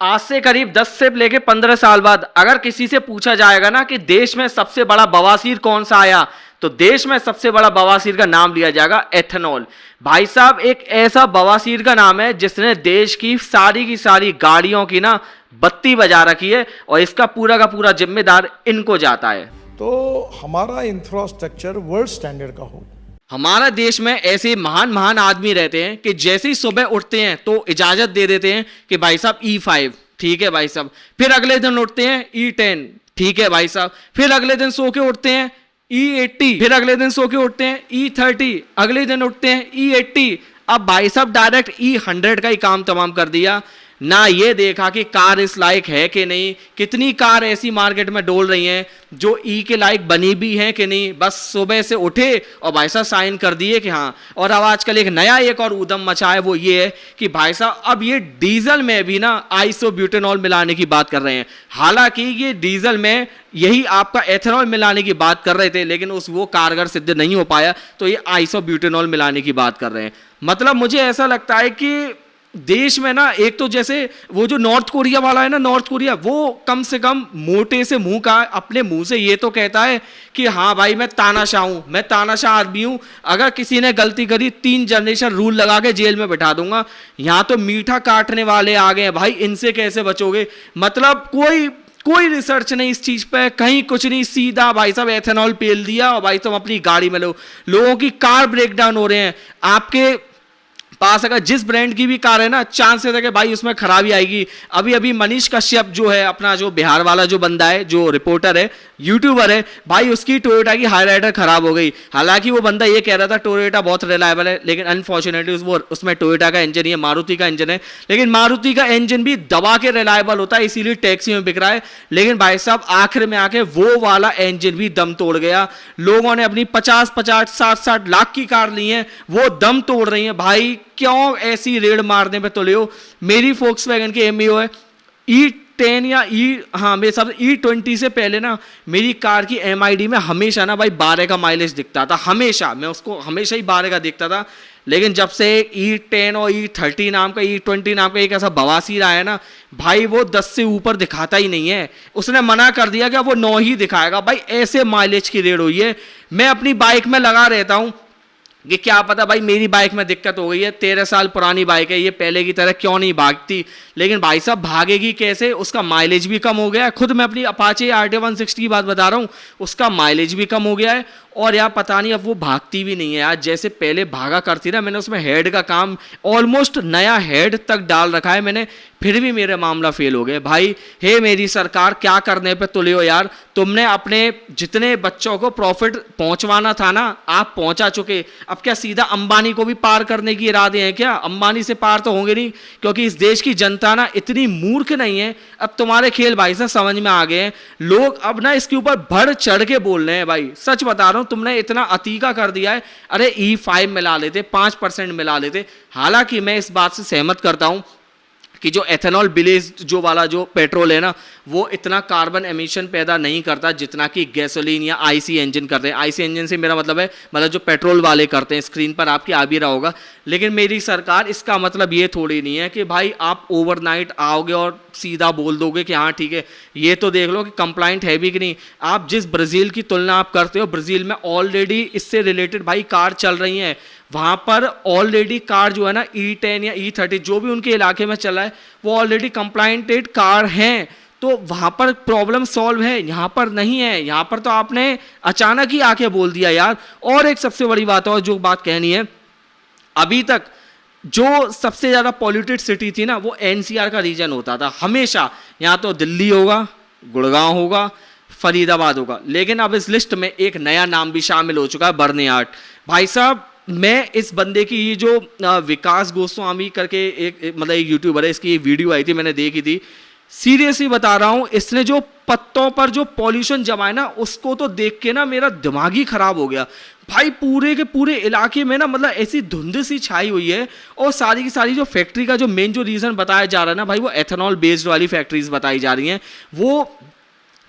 आज से करीब 10 से लेके 15 साल बाद अगर किसी से पूछा जाएगा ना कि देश में सबसे बड़ा बवासीर कौन सा आया, तो देश में सबसे बड़ा बवासीर का नाम लिया जाएगा एथेनॉल। भाई साहब, एक ऐसा बवासीर का नाम है जिसने देश की सारी गाड़ियों की ना बत्ती बजा रखी है, और इसका पूरा का पूरा जिम्मेदार इनको जाता है। तो हमारा इंफ्रास्ट्रक्चर वर्ल्ड स्टैंडर्ड का हो। हमारा देश में ऐसे महान महान आदमी रहते हैं कि जैसे ही सुबह उठते हैं तो इजाजत दे देते हैं कि भाई साहब E5 ठीक है भाई साहब, फिर अगले दिन उठते हैं E10 ठीक है भाई साहब, फिर अगले दिन सो के उठते हैं E80, फिर अगले दिन सो के उठते हैं E30, अगले दिन उठते हैं E80। अब भाई साहब डायरेक्ट E100 का ही काम तमाम कर दिया, ना ये देखा कि कार इस लायक है कि नहीं। कितनी कार ऐसी मार्केट में डोल रही हैं जो ई के लायक बनी भी हैं कि नहीं, बस सुबह से उठे और भाई साहब साइन कर दिए कि हाँ। और अब आजकल एक नया एक और उद्यम मचा है, वो ये है कि भाई साहब अब ये डीजल में भी ना आइसोब्यूटेनॉल मिलाने की बात कर रहे हैं। हालांकि ये डीजल में यही आपका एथेनॉल मिलाने की बात कर रहे थे, लेकिन वो कारगर सिद्ध नहीं हो पाया, तो ये आइसोब्यूटेनॉल मिलाने की बात कर रहे हैं। मतलब मुझे ऐसा लगता है कि देश में ना, एक तो जैसे वो जो नॉर्थ कोरिया वाला है ना, नॉर्थ कोरिया, वो कम से कम मोटे से मुंह का अपने मुंह से ये तो कहता है कि हाँ भाई मैं तानाशाह हूं, मैं तानाशाह आदमी हूं, अगर किसी ने गलती करी 3 जनरेशन रूल लगा के जेल में बैठा दूंगा। यहां तो मीठा काटने वाले आ गए हैं भाई, इनसे कैसे बचोगे। मतलब कोई रिसर्च नहीं इस चीज पे, कहीं कुछ नहीं, सीधा भाई साहब एथेनॉल पेल दिया और भाई साहब अपनी गाड़ी में लोगों की कार ब्रेक डाउन हो रहे हैं। आपके पास अगर जिस ब्रांड की भी कार है ना, चांसेस है कि भाई उसमें खराबी आएगी। अभी अभी मनीष कश्यप जो है, अपना जो बिहार वाला जो बंदा है, जो रिपोर्टर है, यूट्यूबर है, भाई उसकी टोयोटा की हाईराइडर खराब हो गई। हालांकि वो बंदा ये कह रहा था टोयोटा बहुत रिलायबल है, लेकिन अनफॉर्चुनेटली उसमें टोयोटा का इंजन ही है, मारुति का इंजन है, लेकिन मारुति का इंजन भी दबा के रिलायबल होता है, इसीलिए टैक्सी में बिक रहा है। लेकिन भाई साहब आखिर में आके वो वाला इंजन भी दम तोड़ गया। लोगों ने अपनी 50-50 60-60 लाख की कार ली है, वो दम तोड़ रही है। भाई क्यों ऐसी रेड मारने पे तुले हो। मेरी फोक्सवैगन की एमईओ है E10 या मेरे साथ E20 से पहले ना मेरी कार की MID में हमेशा ना भाई 12 का माइलेज दिखता था, हमेशा। मैं उसको हमेशा ही 12 का दिखता था। लेकिन जब से E10 और E30 नाम का, E20 नाम का एक ऐसा बवासीर आया ना भाई, वो 10 से ऊपर दिखाता ही नहीं है। उसने मना कर दिया कि वो 9 ही दिखाएगा। भाई ऐसे माइलेज की रेड हुई है। मैं अपनी बाइक में लगा रहता हूँ कि क्या पता भाई मेरी बाइक में दिक्कत हो गई है, 13 साल पुरानी बाइक है, ये पहले की तरह क्यों नहीं भागती। लेकिन भाई साहब भागेगी कैसे, उसका माइलेज भी कम हो गया है। खुद मैं अपनी अपाचे RT 160 की बात बता रहा हूँ, उसका माइलेज भी कम हो गया है। और यार पता नहीं अब वो भागती भी नहीं है यार, जैसे पहले भागा करती ना। मैंने उसमें हेड का काम ऑलमोस्ट नया हेड तक डाल रखा है मैंने, फिर भी मेरे मामला फेल हो गए। भाई हे मेरी सरकार, क्या करने पे तुले हो यार। तुमने अपने जितने बच्चों को प्रॉफिट पहुंचवाना था ना, आप पहुंचा चुके। अब क्या सीधा अंबानी को भी पार करने की इरादे हैं क्या? अंबानी से पार तो होंगे नहीं, क्योंकि इस देश की जनता ना इतनी मूर्ख नहीं है। अब तुम्हारे खेल भाई साहब समझ में आ गए हैं। लोग अब ना इसके ऊपर बढ़ चढ़ के बोल रहे हैं। भाई सच बता रहा हूं, तुमने इतना अतीका कर दिया है। अरे E5 मिला लेते, 5% मिला लेते। हालांकि मैं इस बात से सहमत करता हूं कि जो एथेनॉल बेस्ड जो वाला जो पेट्रोल है ना, वो इतना कार्बन एमिशन पैदा नहीं करता जितना कि गैसोलीन या IC इंजन करते हैं। IC इंजन से मेरा मतलब है मतलब जो पेट्रोल वाले करते हैं। स्क्रीन पर आपकी आ भी रहा होगा। लेकिन मेरी सरकार, इसका मतलब ये थोड़ी नहीं है कि भाई आप ओवरनाइट आओगे और सीधा बोल दोगे कि हाँ ठीक है। ये तो देख लो कि कंप्लाइंट है भी कि नहीं। आप जिस ब्राज़ील की तुलना आप करते हो, ब्राज़ील में ऑलरेडी इससे रिलेटेड भाई कार चल रही हैं। वहां पर ऑलरेडी कार जो है ना E10 या E30 जो भी उनके इलाके में चला है, वो ऑलरेडी कंप्लाइंटेड कार हैं। तो वहां पर प्रॉब्लम सॉल्व है, यहां पर नहीं है। यहां पर तो आपने अचानक ही आके बोल दिया यार। और एक सबसे बड़ी बात और जो बात कहनी है, अभी तक जो सबसे ज्यादा पॉल्यूटेड सिटी थी ना, वो NCR का रीजन होता था हमेशा। यहां तो दिल्ली होगा, गुड़गांव होगा, फरीदाबाद होगा। लेकिन अब इस लिस्ट में एक नया नाम भी शामिल हो चुका है, बर्नियार्ड। भाई साहब मैं इस बंदे की ये जो विकास गोस्वामी करके एक मतलब एक यूट्यूबर है, इसकी ये वीडियो आई थी, मैंने देखी थी। सीरियसली बता रहा हूं, इसने जो पत्तों पर जो पॉल्यूशन जमा है ना, उसको तो देख के ना मेरा दिमाग ही खराब हो गया। भाई पूरे के पूरे इलाके में ना मतलब ऐसी धुंध सी छाई हुई है। और सारी की सारी जो फैक्ट्री का जो मेन जो रीजन बताया जा रहा है ना भाई, वो एथेनॉल बेस्ड वाली फैक्ट्रीज बताई जा रही हैं। वो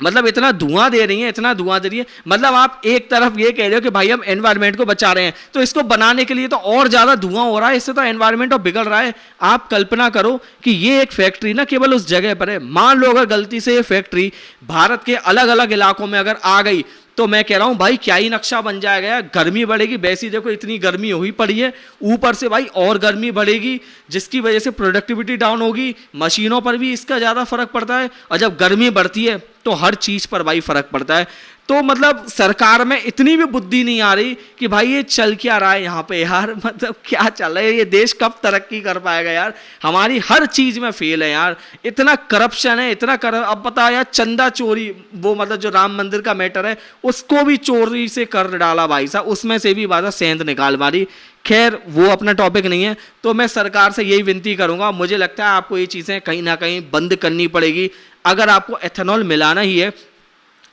मतलब इतना धुआं दे रही है, इतना धुआं दे रही है। मतलब आप एक तरफ ये कह रहे हो कि भाई हम एनवायरनमेंट को बचा रहे हैं, तो इसको बनाने के लिए तो और ज्यादा धुआं हो रहा है, इससे तो एनवायरनमेंट तो बिगड़ रहा है। आप कल्पना करो कि ये एक फैक्ट्री ना केवल उस जगह पर है, मान लो अगर गलती से ये फैक्ट्री भारत के अलग अलग इलाकों में अगर आ गई, तो मैं कह रहा हूं भाई क्या ही नक्शा बन जाएगा यार। गर्मी बढ़ेगी, वैसी देखो इतनी गर्मी हुई पड़ी है, ऊपर से भाई और गर्मी बढ़ेगी, जिसकी वजह से प्रोडक्टिविटी डाउन होगी, मशीनों पर भी इसका ज़्यादा फर्क पड़ता है, और जब गर्मी बढ़ती है तो हर चीज़ पर भाई फर्क पड़ता है। तो मतलब सरकार में इतनी भी बुद्धि नहीं आ रही कि भाई ये चल क्या रहा है यहाँ पे यार, मतलब क्या चल रहा है, ये देश कब तरक्की कर पाएगा यार। हमारी हर चीज में फेल है यार, इतना करप्शन है, इतना अब पता यार चंदा चोरी, वो मतलब जो राम मंदिर का मैटर है उसको भी चोरी से कर डाला भाई साहब, उसमें से भी बात सेंध निकाल मारी। खैर वो अपना टॉपिक नहीं है। तो मैं सरकार से यही विनती करूंगा, मुझे लगता है आपको ये चीजें कहीं ना कहीं बंद करनी पड़ेगी। अगर आपको एथेनॉल मिलाना ही है,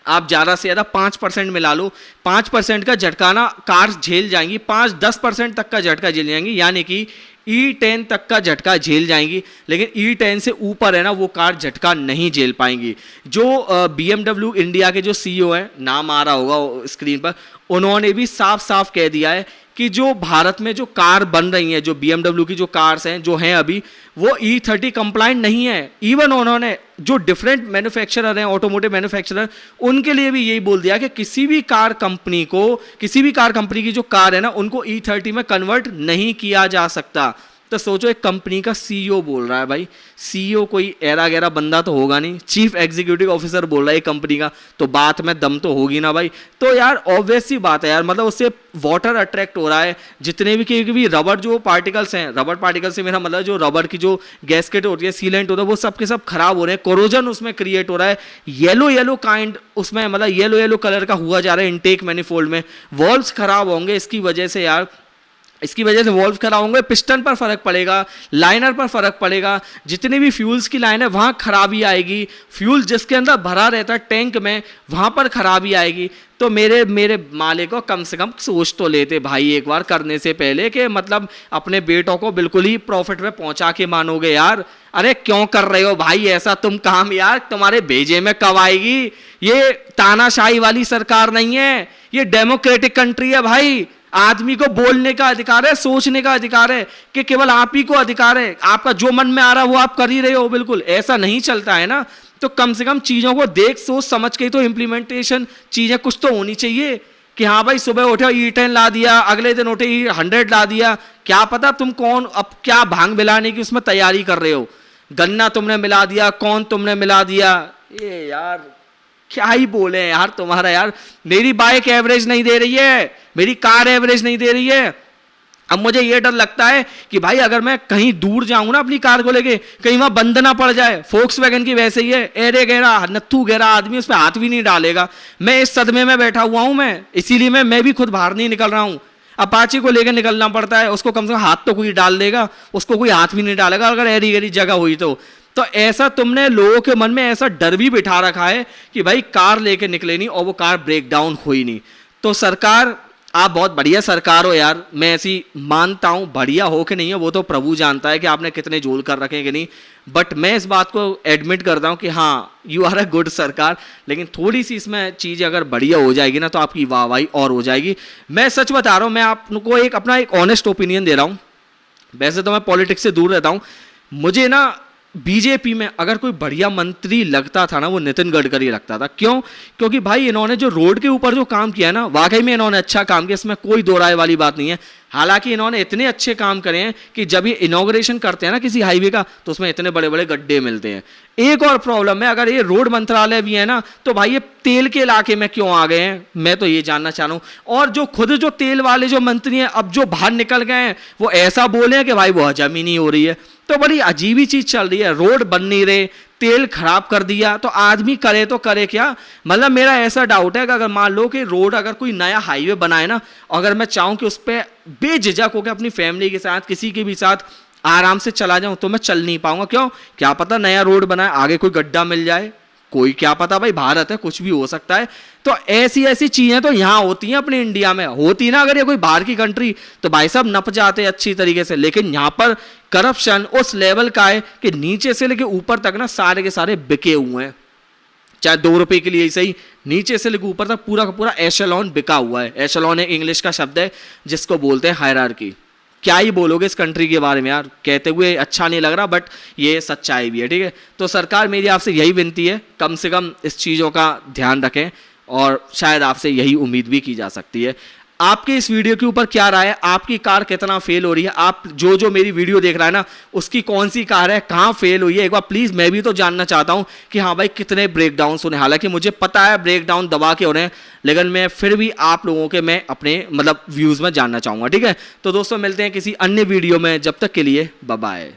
आप ज़्यादा से ज़्यादा 5% मिला लो, 5% का झटकाना कार झेल जाएंगी, 5-10% तक का झटका झेल जाएंगी, यानी कि E10 तक का झटका झेल जाएंगी। लेकिन E10 से ऊपर है ना, वो कार झटका नहीं झेल पाएंगी। जो BMW इंडिया के जो CEO हैं, नाम आ रहा होगा स्क्रीन पर, उन्होंने भी साफ साफ कह दिया है कि जो भारत में जो कार बन रही हैं, जो BMW की जो कार्स हैं जो हैं अभी, वो E30 कंप्लाइंट नहीं है। इवन उन्होंने जो डिफरेंट मैन्युफैक्चरर हैं, ऑटोमोटिव मैन्युफैक्चरर, उनके लिए भी यही बोल दिया कि किसी भी कार कंपनी की जो कार है ना, उनको E30 में कन्वर्ट नहीं किया जा सकता। तो सोचो एक कंपनी का CEO बोल रहा है, भाई CEO कोई एरा गैरा बंदा तो होगा नहीं, चीफ एग्जीक्यूटिव ऑफिसर बोल रहा है कंपनी का, तो बात में दम तो होगी ना भाई। तो यार ऑब्वियस सी बात है यार, मतलब उससे वाटर अट्रैक्ट हो रहा है, जितने भी क्योंकि भी रबर जो पार्टिकल्स हैं, रबर पार्टिकल से मेरा मतलब जो रबर की जो गैसकेट होती है, सीलेंट होता है, वो सब के सब खराब हो रहे हैं, कोरोजन उसमें क्रिएट हो रहा है, येलो काइंड उसमें मतलब येलो कलर का हुआ जा रहा है इनटेक मैनिफोल्ड में, वॉल्व्स खराब होंगे इसकी वजह से यार, इसकी वजह से वॉल्व खराब होंगे, पिस्टन पर फर्क पड़ेगा, लाइनर पर फर्क पड़ेगा, जितनी भी फ्यूल्स की लाइन है वहां खराबी आएगी, फ्यूल जिसके अंदर भरा रहता है टैंक में वहां पर खराबी आएगी। तो मेरे मालिक को कम से कम सोच तो लेते भाई एक बार करने से पहले, कि मतलब अपने बेटों को बिल्कुल ही प्रॉफिट में पहुंचा के मानोगे यार। अरे क्यों कर रहे हो भाई ऐसा तुम काम यार, तुम्हारे भेजे में कब आएगी। ये तानाशाही वाली सरकार नहीं है, ये डेमोक्रेटिक कंट्री है भाई। आदमी को बोलने का अधिकार है, सोचने का अधिकार है, कि केवल आप ही को अधिकार है, आपका जो मन में आ रहा है वो आप कर ही रहे हो। बिल्कुल ऐसा नहीं चलता है ना। तो कम से कम चीजों को देख सोच समझ के तो इम्प्लीमेंटेशन चीजें कुछ तो होनी चाहिए, कि हाँ भाई सुबह उठे E10 ला दिया, अगले दिन उठे E100 ला दिया, क्या पता तुम कौन अब क्या भांग मिलाने की उसमें तैयारी कर रहे हो, गन्ना तुमने मिला दिया, कौन तुमने मिला दिया। ये यार क्या ही बोले यार तुम्हारा यार। मेरी बाइक एवरेज नहीं दे रही है, मेरी कार एवरेज नहीं दे रही है। अब मुझे ये डर लगता है कि भाई अगर मैं कहीं दूर जाऊं ना अपनी कार को लेके, कहीं वहां बंद ना पड़ जाए। फोक्सवैगन की वैसे ही है, एरे गहरा नत्थू गहरा आदमी उस पर हाथ भी नहीं डालेगा। मैं इस सदमे में बैठा हुआ हूं, मैं इसीलिए मैं भी खुद बाहर नहीं निकल रहा हूं। अपाची को लेकर निकलना पड़ता है, उसको कम से कम हाथ तो कोई डाल देगा, उसको कोई हाथ भी नहीं डालेगा अगर एरी गहरी जगह हुई तो ऐसा तुमने लोगों के मन में ऐसा डर भी बिठा रखा है कि भाई कार लेके निकले नहीं, और वो कार ब्रेक डाउन हुई नहीं। तो सरकार, आप बहुत बढ़िया सरकार हो यार, मैं ऐसी मानता हूं, बढ़िया हो कि नहीं है वो तो प्रभु जानता है कि आपने कितने जोल कर रखे कि नहीं, बट मैं इस बात को एडमिट करता हूं कि हाँ यू आर अ गुड सरकार। लेकिन थोड़ी सी इसमें चीज़ अगर बढ़िया हो जाएगी ना, तो आपकी वाहवाही और हो जाएगी। मैं सच बता रहा हूं, मैं आपको अपना एक ऑनेस्ट ओपिनियन दे रहा हूं। वैसे तो मैं पॉलिटिक्स से दूर रहता हूं, मुझे ना बीजेपी में अगर कोई बढ़िया मंत्री लगता था ना, वो नितिन गडकरी लगता था। क्यों? क्योंकि भाई इन्होंने जो रोड के ऊपर जो काम किया ना, वाकई में इन्होंने अच्छा काम किया, इसमें कोई दो राय वाली बात नहीं है। हालांकि इन्होंने इतने अच्छे काम करे हैं कि जब ये इनॉग्रेशन करते हैं ना किसी हाईवे का, तो उसमें इतने बड़े बड़े गड्ढे मिलते हैं। एक और प्रॉब्लम है, अगर ये रोड मंत्रालय भी है ना, तो भाई ये तेल के इलाके में क्यों आ गए हैं, मैं तो ये जानना चाह रहा हूं। और जो खुद जो तेल वाले जो मंत्री हैं, अब जो बाहर निकल गए हैं, वो ऐसा बोले हैं कि भाई वो हजम ही नहीं हो रही है। तो बड़ी अजीब ही चीज चल रही है, रोड बन नहीं रहे, तेल खराब कर दिया, तो आदमी करे तो करे क्या। मतलब मेरा ऐसा डाउट है कि अगर मान लो कि रोड अगर कोई नया हाईवे बनाए ना, अगर मैं चाहूं कि उस पर बेझिझक होकर अपनी फैमिली के साथ किसी के भी साथ आराम से चला जाऊं, तो मैं चल नहीं पाऊंगा। क्यों? क्या पता नया रोड बनाए, आगे कोई गड्ढा मिल जाए, कोई क्या पता, भाई भारत है, कुछ भी हो सकता है। तो ऐसी चीजें तो यहाँ होती हैं अपने इंडिया में, होती ना अगर ये कोई बाहर की कंट्री, तो भाई साहब नप जाते अच्छी तरीके से। लेकिन यहाँ पर करप्शन उस लेवल का है कि नीचे से लेके ऊपर तक ना सारे के सारे बिके हुए हैं। चाहे 2 रुपए के लिए ही सही, नीचे से लेकर ऊपर तक पूरा का पूरा एशेलॉन बिका हुआ है। एशेलॉन एक इंग्लिश का शब्द है जिसको बोलते हैं हायरार्की। क्या ही बोलोगे इस कंट्री के बारे में यार, कहते हुए अच्छा नहीं लग रहा, बट ये सच्चाई भी है, ठीक है। तो सरकार मेरी आपसे यही विनती है, कम से कम इस चीज़ों का ध्यान रखें, और शायद आपसे यही उम्मीद भी की जा सकती है। आपके इस वीडियो के ऊपर क्या राय है, आपकी कार कितना फेल हो रही है, आप जो मेरी वीडियो देख रहा है ना, उसकी कौन सी कार है, कहाँ फेल हुई है, एक बार प्लीज़ मैं भी तो जानना चाहता हूँ कि हाँ भाई कितने ब्रेकडाउन होने। हालांकि मुझे पता है ब्रेकडाउन दबा के हो रहे हैं, लेकिन मैं फिर भी आप लोगों के मैं अपने मतलब व्यूज़ में जानना चाहूँगा, ठीक है। तो दोस्तों मिलते हैं किसी अन्य वीडियो में, जब तक के लिए बाय बाय।